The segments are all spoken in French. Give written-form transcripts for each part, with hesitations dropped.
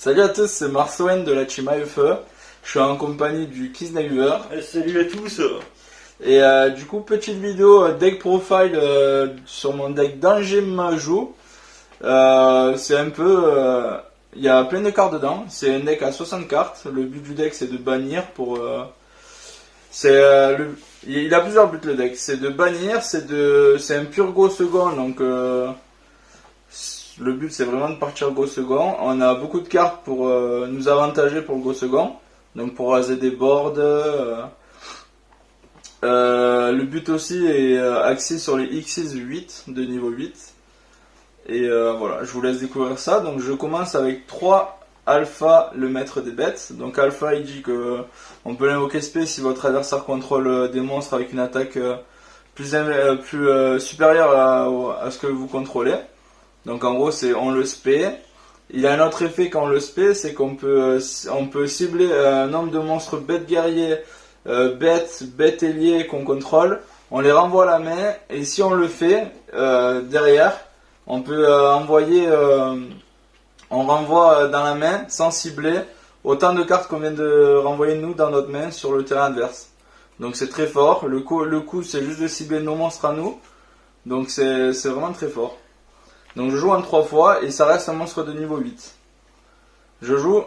Salut à tous, c'est Marceau de la team AFE. Je suis en compagnie du Kisnaiver. Salut à tous. Et du coup, petite vidéo deck profile sur mon deck d'Angers Majou. C'est un peu... Il y a plein de cartes dedans. C'est un deck à 60 cartes. Le but du deck, c'est de bannir pour... Il a plusieurs buts le deck. C'est de bannir, c'est un pur go second. Donc le but, c'est vraiment de partir go second. On a beaucoup de cartes pour nous avantager pour le go second. Donc pour raser des boards. Le but aussi est axé sur les Xyz 8 de niveau 8. Et voilà, je vous laisse découvrir ça. Donc je commence avec 3 Alpha, le maître des bêtes. Donc Alpha, il dit que on peut l'invoquer SP si votre adversaire contrôle des monstres avec une attaque plus supérieure à ce que vous contrôlez. Donc en gros, c'est on le spé. Il a un autre effet quand on le spé, c'est qu'on peut cibler un nombre de monstres bêtes guerriers, bêtes ailiers qu'on contrôle. On les renvoie à la main et si on le fait derrière, on peut on renvoie dans la main sans cibler autant de cartes qu'on vient de renvoyer nous dans notre main sur le terrain adverse. Donc c'est très fort. Le coup c'est juste de cibler nos monstres à nous. Donc c'est vraiment très fort. Donc je joue en 3 fois et ça reste un monstre de niveau 8. Je joue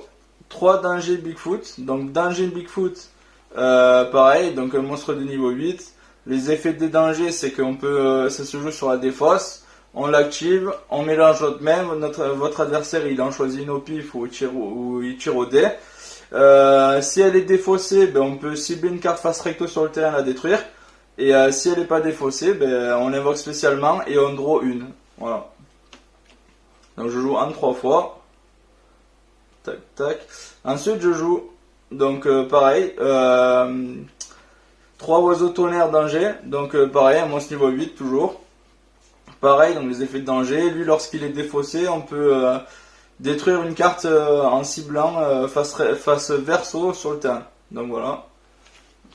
3 dangers Bigfoot. Donc danger Bigfoot, pareil, donc un monstre de niveau 8. Les effets des dangers, c'est qu'on peut, ça se joue sur la défausse. On l'active, on mélange notre main. Votre adversaire, il en choisit une au pif ou il tire au dé. Si elle est défaussée, ben, on peut cibler une carte face recto sur le terrain et la détruire. Et si elle n'est pas défaussée, ben, on l'invoque spécialement et on draw une. Voilà. Donc je joue en 3 fois. Tac, tac. Ensuite je joue, donc pareil, 3 oiseaux tonnerre danger. Donc pareil, un monstre niveau 8 toujours. Pareil, donc les effets de danger. Lui, lorsqu'il est défaussé, on peut détruire une carte en ciblant face verso sur le terrain. Donc voilà.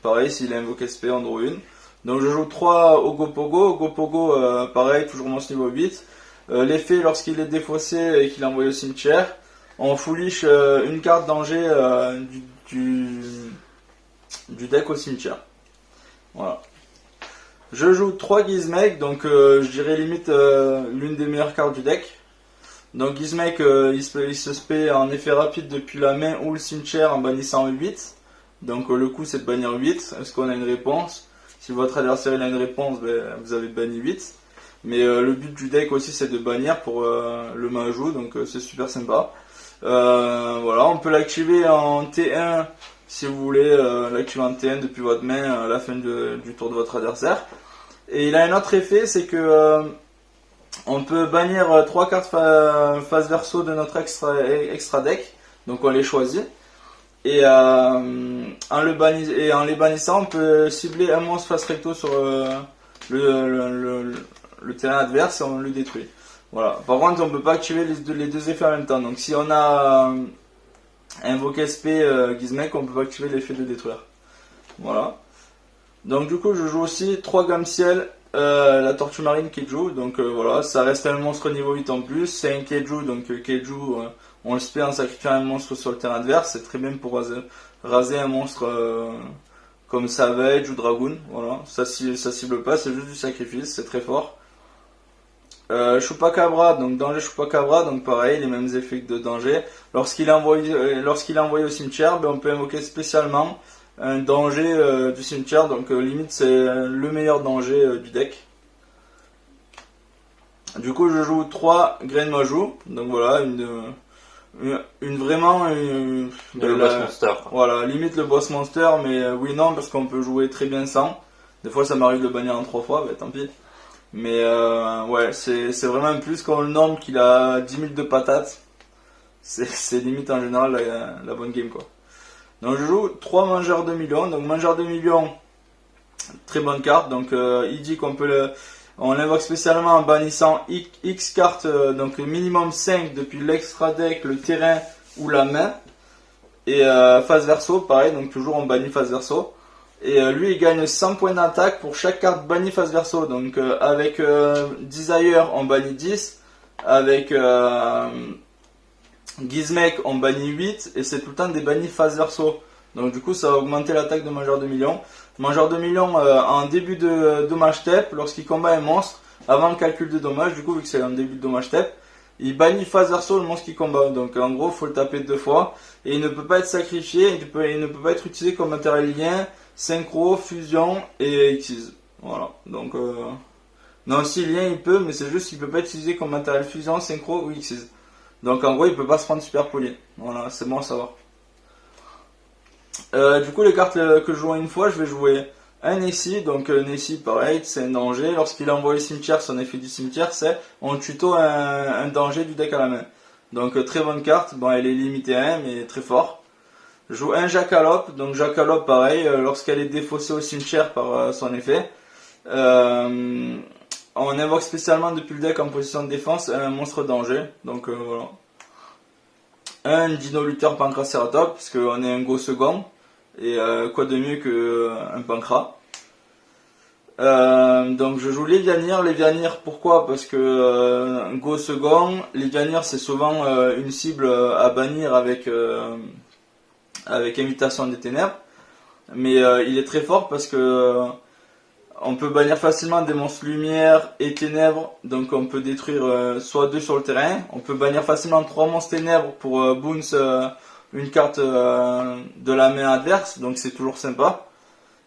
Pareil, s'il a invoqué SP, on draw une. Donc je joue 3 Ogopogo. Ogopogo, pareil, toujours monstre niveau 8. L'effet, lorsqu'il est défaussé et qu'il est envoyé au cimetière, on foolish une carte danger du deck au cimetière. Voilà. Je joue 3 Gizmek, donc je dirais limite l'une des meilleures cartes du deck. Donc Gizmek, il se spé en effet rapide depuis la main ou le cimetière en bannissant 8. Donc le coup c'est de bannir 8. Est-ce qu'on a une réponse? Si votre adversaire il a une réponse, ben, vous avez banni 8. Mais le but du deck aussi c'est de bannir pour le Majou, donc c'est super sympa. Voilà, on peut l'activer en T1 si vous voulez l'activer en T1 depuis votre main à la fin du tour de votre adversaire. Et il a un autre effet, c'est que on peut bannir 3 cartes face verso de notre extra deck, donc on les choisit. Et en les bannissant, on peut cibler un monstre face recto sur le terrain adverse et on le détruit. Voilà. Par contre, on ne peut pas activer les deux effets en même temps. Donc si on a invoqué SP Gizmek, on ne peut pas activer l'effet de détruire. Voilà. Donc du coup, je joue aussi 3 Gamciel, la tortue marine Keiju. Donc voilà, ça reste un monstre niveau 8 en plus. C'est un Keiju, donc Keiju, on le spé en sacrifiant un monstre sur le terrain adverse. C'est très bien pour raser un monstre comme Savage ou Dragoon. Voilà, ça cible pas, c'est juste du sacrifice, c'est très fort. Chupacabra, donc danger Chupacabra, donc pareil, les mêmes effets que de danger. Lorsqu'il est envoyé au cimetière, ben, on peut invoquer spécialement un danger du cimetière, donc limite c'est le meilleur danger du deck. Du coup je joue 3 Grain Majou, donc voilà, vraiment le boss monster. Voilà, limite le boss monster, mais oui non, parce qu'on peut jouer très bien sans. Des fois ça m'arrive de bannir en 3 fois, ben tant pis. Mais ouais, c'est vraiment un plus quand on le nomme qu'il a 10 000 de patates. C'est limite en général la bonne game quoi. Donc je joue 3 mangeurs de millions. Donc mangeur de millions, très bonne carte. Donc il dit on l'invoque spécialement en bannissant X cartes, donc minimum 5 depuis l'extra deck, le terrain ou la main. Et face verso, pareil, donc toujours on bannit face verso. Et lui il gagne 100 points d'attaque pour chaque carte bannie face verso. Donc avec Desire on bannit 10. Avec Gizmek on bannit 8 et c'est tout le temps des bannis phase verso. Donc du coup ça va augmenter l'attaque de Mangeur de Millions. Mangeur de Millions en début de dommage TEP, lorsqu'il combat un monstre, avant le calcul de dommage, du coup vu que c'est en début de dommage TEP, il bannit phase verso le monstre qu'il combat. Donc en gros faut le taper 2 fois et il ne peut pas être sacrifié, il ne peut pas être utilisé comme matériel lien, synchro, fusion et Xyz. Voilà. Donc non, si lien il peut, mais c'est juste qu'il peut pas être utilisé comme matériel fusion, synchro ou Xyz. Donc en gros il peut pas se prendre super poli. Voilà, c'est bon à savoir. Du coup les cartes que je joue une fois, je vais jouer un Nessie. Donc Nessie pareil, c'est un danger. Lorsqu'il envoie le cimetière, son effet du cimetière c'est on tuto un danger du deck à la main. Donc très bonne carte, bon elle est limitée à 1 mais très fort. Je joue un Jackalope, donc Jackalope pareil, lorsqu'elle est défaussée au cimetière par son effet. On invoque spécialement depuis le deck en position de défense un monstre danger, donc voilà. Un Dino Luther Pancraceratops, parce qu'on est un go second, et quoi de mieux qu'un Pancra. Donc je joue Lévianir. Lévianir pourquoi? Parce que go second, Lévianir c'est souvent une cible à bannir avec Invitation des Ténèbres, mais il est très fort parce que on peut bannir facilement des monstres lumière et ténèbres, donc on peut détruire soit 2 sur le terrain. On peut bannir facilement 3 monstres ténèbres pour bounce une carte de la main adverse, donc c'est toujours sympa.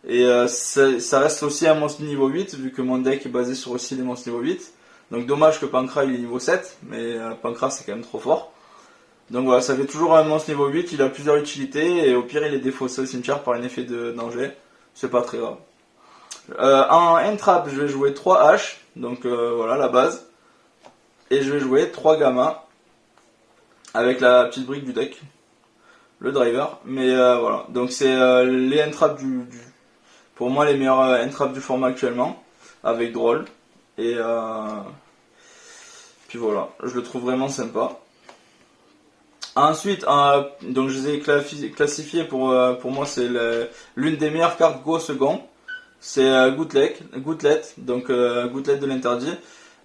Et ça reste aussi un monstre niveau 8, vu que mon deck est basé sur aussi des monstres niveau 8. Donc dommage que Pancra il est niveau 7, mais Pancra c'est quand même trop fort. Donc voilà, ça fait toujours un monstre niveau 8, il a plusieurs utilités, et au pire il est défaussé au cimetière par un effet de danger. C'est pas très grave. En entrap, je vais jouer 3 H, donc voilà la base. Et je vais jouer 3 gamma, avec la petite brique du deck, le driver. Mais voilà, donc c'est les entraps pour moi les meilleurs entraps du format actuellement, avec Droll. Et puis voilà, je le trouve vraiment sympa. Ensuite, donc je les ai classifiés pour moi c'est l'une des meilleures cartes Go second. C'est Gouttelette, donc Gouttelette de l'interdit.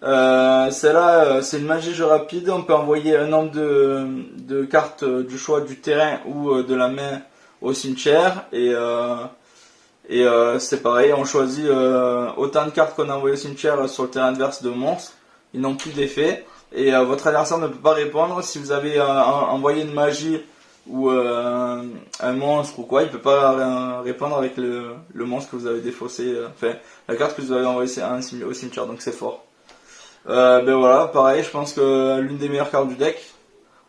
Celle-là, c'est une magie jeu rapide. On peut envoyer un nombre de cartes du choix du terrain ou de la main au cimetière. Et c'est pareil, on choisit autant de cartes qu'on a envoyées au cimetière sur le terrain adverse de monstres. Ils n'ont plus d'effet. Et votre adversaire ne peut pas répondre. Si vous avez envoyé une magie ou un monstre ou quoi, il peut pas répondre avec le monstre que vous avez défaussé, enfin la carte que vous avez envoyée au cimetière, donc c'est fort. Ben voilà, pareil, je pense que l'une des meilleures cartes du deck,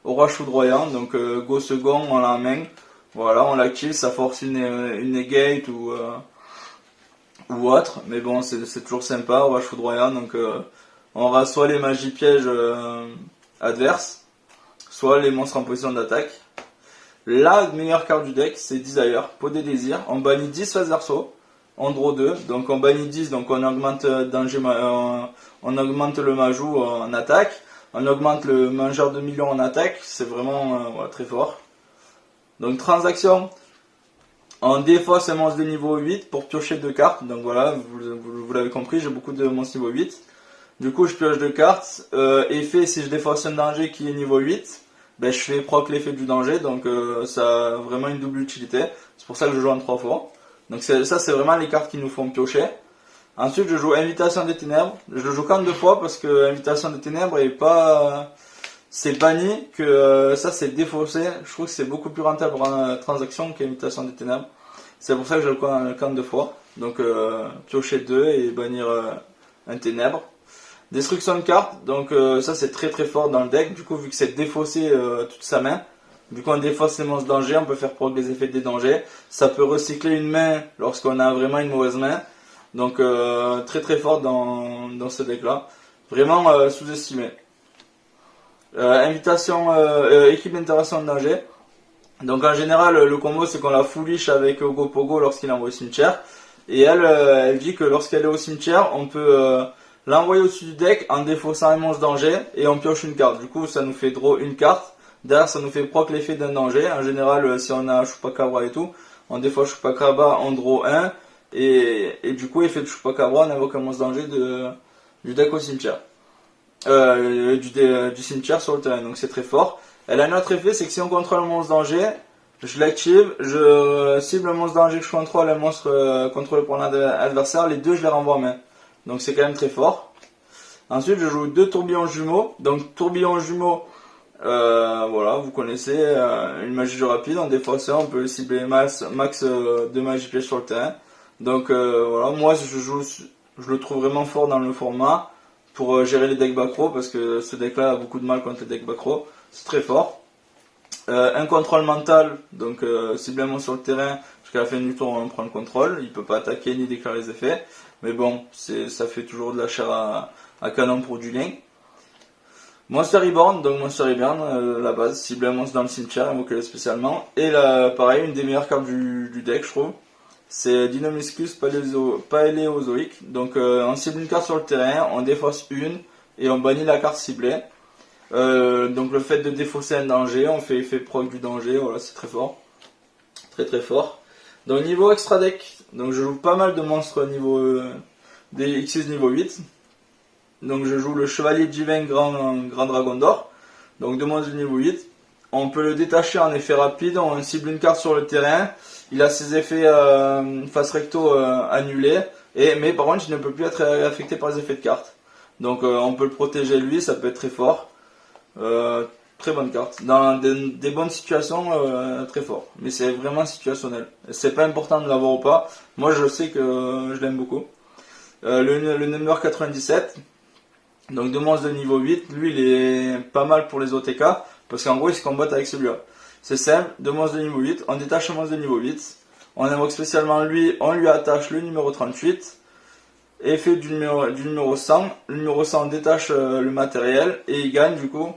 Aura Foudroyant, donc go second, on l'a en main, voilà, on la kill, ça force une negate ou autre, mais bon c'est toujours sympa, Aura Foudroyant, donc on aura soit les magies pièges adverses, soit les monstres en position d'attaque. La meilleure carte du deck, c'est Desire, Peau des désirs. On bannit 10 phase verso, on draw 2, donc on bannit 10, donc on augmente danger, on augmente le Majou en attaque, on augmente le Mangeur de Millions en attaque, c'est vraiment voilà, très fort. Donc transaction, on défausse un monstre de niveau 8 pour piocher 2 cartes, donc voilà, vous l'avez compris, j'ai beaucoup de monstres niveau 8. Du coup je pioche 2 cartes, effet si je défausse un danger qui est niveau 8, ben, je fais proc l'effet du danger, donc ça a vraiment une double utilité. C'est pour ça que je joue en 3 fois. Donc ça c'est vraiment les cartes qui nous font piocher. Ensuite je joue Invitation des Ténèbres. Je le joue qu'en 2 fois parce que Invitation des Ténèbres est pas... c'est banni, que ça c'est défaussé. Je trouve que c'est beaucoup plus rentable en transaction qu'Invitation des Ténèbres. C'est pour ça que je le qu'en 2 fois. Donc piocher 2 et bannir un Ténèbre. Destruction de cartes, donc ça c'est très très fort dans le deck, du coup vu que c'est défaussé toute sa main, du coup on défausse les monstres dangers, on peut faire proc les effets des dangers, ça peut recycler une main lorsqu'on a vraiment une mauvaise main, donc très très fort dans ce deck là, vraiment sous-estimé. Équipe d'interaction de danger, donc en général le combo c'est qu'on la foolish avec Ogopogo lorsqu'il envoie au cimetière, et elle dit que lorsqu'elle est au cimetière on peut... l'envoyer au-dessus du deck en défaussant un monstre danger et on pioche une carte. Du coup, ça nous fait draw une carte. Derrière, ça nous fait proc l'effet d'un danger. En général, si on a Chupacabra et tout, on défausse Chupacabra, on draw 1. Et du coup, effet de Chupacabra, on invoque un monstre danger du deck au cimetière. Du cimetière sur le terrain. Donc c'est très fort. Elle a un autre effet, c'est que si on contrôle un monstre danger, je l'active, je cible un monstre danger que je contrôle, un monstre contrôlé par l'adversaire, les deux je les renvoie en main. Donc c'est quand même très fort. Ensuite je joue 2 tourbillons jumeaux. Donc tourbillons jumeaux, voilà, vous connaissez, une magie de rapide, on défausse un, on peut cibler max 2 magies pièges sur le terrain. Donc voilà, moi je le trouve vraiment fort dans le format pour gérer les decks backrow, parce que ce deck là a beaucoup de mal contre les decks backrow, c'est très fort. Un contrôle mental, donc cibler un monstre sur le terrain, jusqu'à la fin du tour on prend le contrôle, il peut pas attaquer ni déclarer les effets, mais bon, ça fait toujours de la chair à canon pour du lien. Monster Reborn, donc Monster Reborn, la base, cibler un monstre dans le cimetière, invoquer-le spécialement, et là, pareil, une des meilleures cartes du deck je trouve, c'est Deinonychus Paléozoique. Donc on cible une carte sur le terrain, on défausse une et on bannit la carte ciblée. Donc le fait de défausser un danger, on fait effet proc du danger, voilà, c'est très fort. Très très fort. Donc niveau extra deck, donc je joue pas mal de monstres niveau des X6 niveau 8. Donc je joue le Chevalier Divin Grand Dragon d'Or. Donc 2 monstres de niveau 8. On peut le détacher en effet rapide, on cible une carte sur le terrain, il a ses effets face recto annulés, mais par contre il ne peut plus être affecté par les effets de carte. Donc on peut le protéger lui, ça peut être très fort. Très bonne carte. Dans des bonnes situations, très fort. Mais c'est vraiment situationnel. C'est pas important de l'avoir ou pas. Moi je sais que je l'aime beaucoup. Le number 97, donc 2 monstres de niveau 8, lui il est pas mal pour les OTK. Parce qu'en gros, ils se combattent avec celui-là. C'est simple, 2 monstres de niveau 8, on détache un monstre de niveau 8, on invoque spécialement lui, on lui attache le numéro 38, effet du numéro 100, le numéro 100 détache le matériel, et il gagne du coup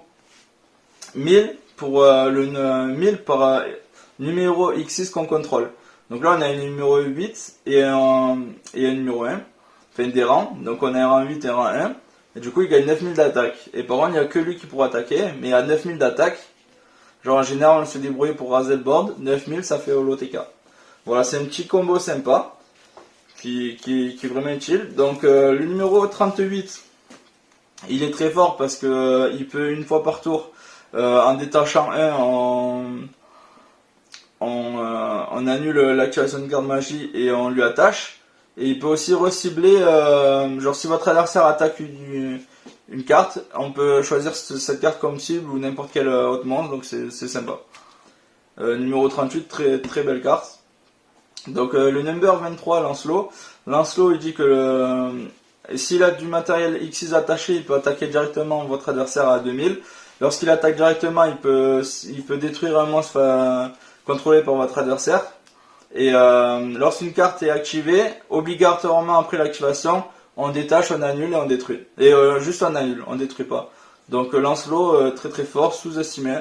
1000 pour 1000 par numéro X6 qu'on contrôle. Donc là, on a un numéro 8 et un numéro 1, enfin des rangs, donc on a un rang 8 et un rang 1. Et du coup, il gagne 9000 d'attaque. Et par contre, il n'y a que lui qui pourra attaquer. Mais à 9000 d'attaque, genre en général, on se débrouille pour raser le board. 9000, ça fait HoloTK. Voilà, c'est un petit combo sympa. Qui est vraiment utile. Donc, le numéro 38, il est très fort parce que il peut, une fois par tour, en détachant un, on annule l'activation de garde magie et on lui attache. Et il peut aussi recibler, genre si votre adversaire attaque une carte, on peut choisir cette carte comme cible ou n'importe quelle autre monstre, donc c'est sympa. Numéro 38, très, très belle carte. Donc le number 23, Lancelot. Lancelot, il dit que s'il a du matériel X6 attaché, il peut attaquer directement votre adversaire à 2000. Lorsqu'il attaque directement, il peut détruire un monstre contrôlé par votre adversaire. Et lorsqu'une carte est activée, obligatoirement après l'activation, on détache, on annule et on détruit. Et juste on annule, on détruit pas. Donc Lancelot, très très fort, sous-estimé.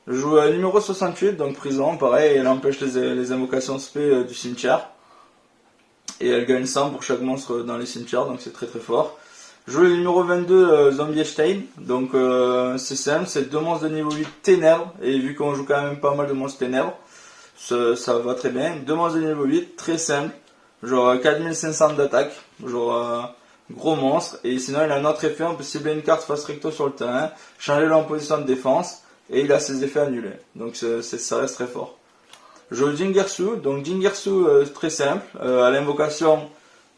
Je joue numéro 68, donc prison, pareil, elle empêche les invocations spé du cimetière. Et elle gagne 100 pour chaque monstre dans les cimetières, donc c'est très très fort. Je joue le numéro 22, Zombiestein, donc c'est simple, c'est 2 monstres de niveau 8 ténèbres, et vu qu'on joue quand même pas mal de monstres ténèbres, ça va très bien. 2 monstres de niveau 8, très simple, genre 4500 d'attaque, genre gros monstre, et sinon il a un autre effet, on peut cibler une carte face recto sur le terrain, changer-le en position de défense, et il a ses effets annulés, donc ça reste très fort. Je joue Jingersu, donc Jingersu très simple, à l'invocation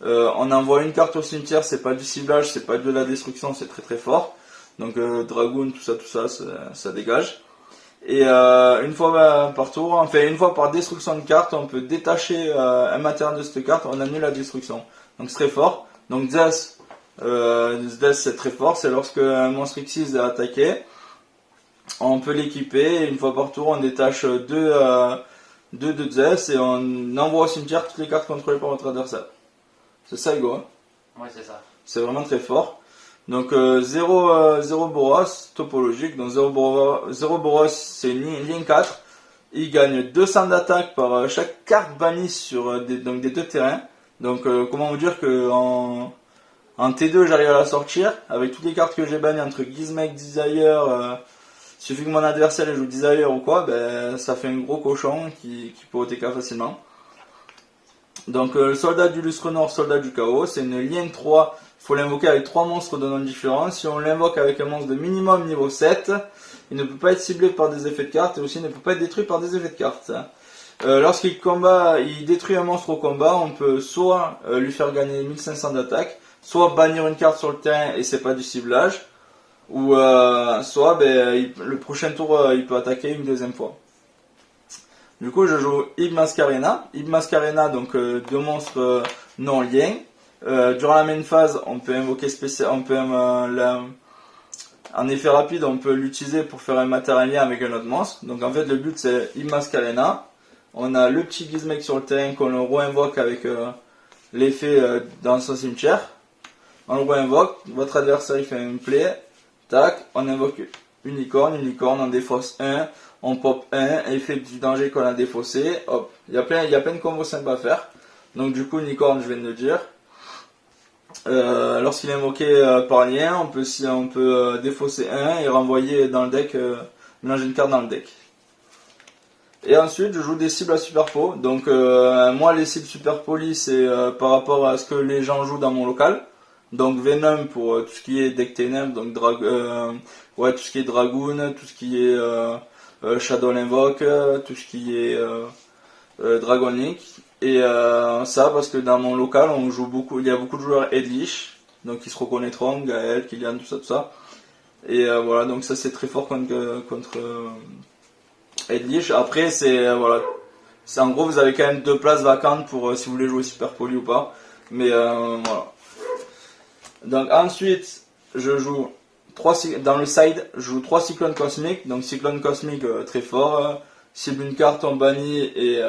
on envoie une carte au cimetière, c'est pas du ciblage, c'est pas de la destruction, c'est très très fort, donc Dragoon, tout ça, ça dégage. Et une fois par tour, enfin une fois par destruction de carte, on peut détacher un matériel de cette carte, on annule la destruction. Donc c'est très fort. Donc Zeus, c'est très fort, c'est lorsque un monstre X6 est attaqué, on peut l'équiper, et une fois par tour on détache deux de Zeus et on envoie au cimetière toutes les cartes contrôlées par votre adversaire. C'est ça Hugo, hein? Ouais, c'est ça. C'est vraiment très fort. Donc 0 Boros, topologique, donc 0 Boros c'est une ligne 4, il gagne 200 d'attaque par chaque carte bannie sur des 2 terrains, donc comment vous dire que en T2 j'arrive à la sortir, avec toutes les cartes que j'ai bannies entre Gizmek, Desire, suffit que mon adversaire joue Desire ou quoi, ben ça fait un gros cochon qui peut OTK facilement. Donc soldat du lustre nord, soldat du chaos, c'est une ligne 3, il faut l'invoquer avec 3 monstres de nom différents. Si on l'invoque avec un monstre de minimum niveau 7, il ne peut pas être ciblé par des effets de cartes et aussi il ne peut pas être détruit par des effets de cartes. Lorsqu'il combat, il détruit un monstre au combat, on peut soit lui faire gagner 1500 d'attaque, soit bannir une carte sur le terrain et c'est pas du ciblage, ou soit le prochain tour il peut attaquer une deuxième fois. Du coup je joue Ib Mascarena. Ib Mascarena, donc deux monstres non liens. Durant la main phase, on peut invoquer spécial, on peut en effet rapide, on peut l'utiliser pour faire un matériel lien avec un autre monstre. Donc en fait le but c'est Ib Mascarena. On a le petit Gizmek sur le terrain qu'on le re-invoque avec l'effet dans son cimetière. On le re-invoque, votre adversaire il fait une play, tac, on invoque unicorne, on défausse 1, on pop 1, effet du danger qu'on a défaussé, hop. Il y a plein de combos simples à faire. Donc du coup unicorne je viens de le dire. Lorsqu'il est invoqué par lien, on peut défausser 1 et renvoyer dans le deck, mélanger une carte dans le deck. Et ensuite, je joue des cibles à super pot. Donc, moi, les cibles super polies, c'est par rapport à ce que les gens jouent dans mon local. Donc, Venom pour tout ce qui est deck ténèbres, donc tout ce qui est Dragoon, tout ce qui est Shadow Invoke, tout ce qui est Dragon Link. Et ça, parce que dans mon local, on joue beaucoup, il y a beaucoup de joueurs Edlish, donc ils se reconnaîtront, Gaël, Kylian, tout ça. Et voilà, donc ça c'est très fort contre Edlish. Après, voilà. En gros, vous avez quand même 2 places vacantes pour si vous voulez jouer super poli ou pas. Mais voilà. Donc ensuite, je joue dans le side, je joue 3 cyclones cosmiques. Donc cyclone cosmique très fort. Cible une carte, on bannit et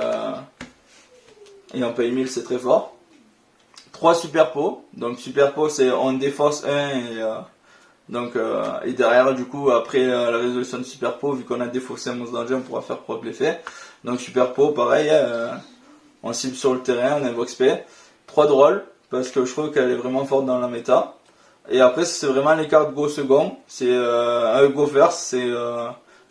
on paye 1000, c'est très fort. 3 super pots. Donc super pot, c'est on défausse 1 et derrière, du coup, après la résolution de super pot, vu qu'on a défaussé un monstre danger, on pourra faire propre l'effet. Donc super pot, pareil, on cible sur le terrain, on invoque SP. 3 drôles, parce que je trouve qu'elle est vraiment forte dans la méta. Et après, c'est vraiment les cartes go second. C'est go first, c'est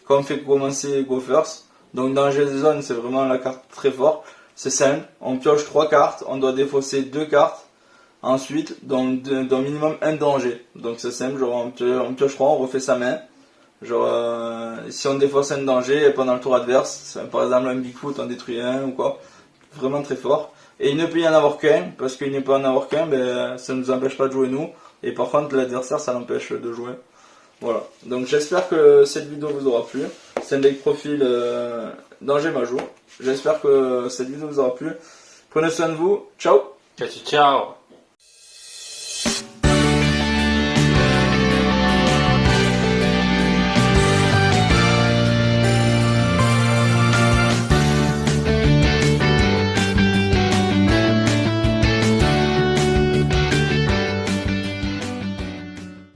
comme fait commencer go first. Donc danger des zones, c'est vraiment la carte très forte. C'est simple, on pioche 3 cartes, on doit défausser 2 cartes. Ensuite, dans minimum un danger. Donc c'est simple, genre on pioche 3, on refait sa main. Genre si on défausse un danger pendant le tour adverse, par exemple un Bigfoot, on détruit un ou quoi. Vraiment très fort. Et il ne peut y en avoir qu'un, parce qu'il ne peut en avoir qu'un, ça ne nous empêche pas de jouer nous. Et par contre l'adversaire ça l'empêche de jouer. Voilà. Donc j'espère que cette vidéo vous aura plu. C'est un deck profil danger major. J'espère que cette vidéo vous aura plu. Prenez soin de vous. Ciao. Ciao, ciao.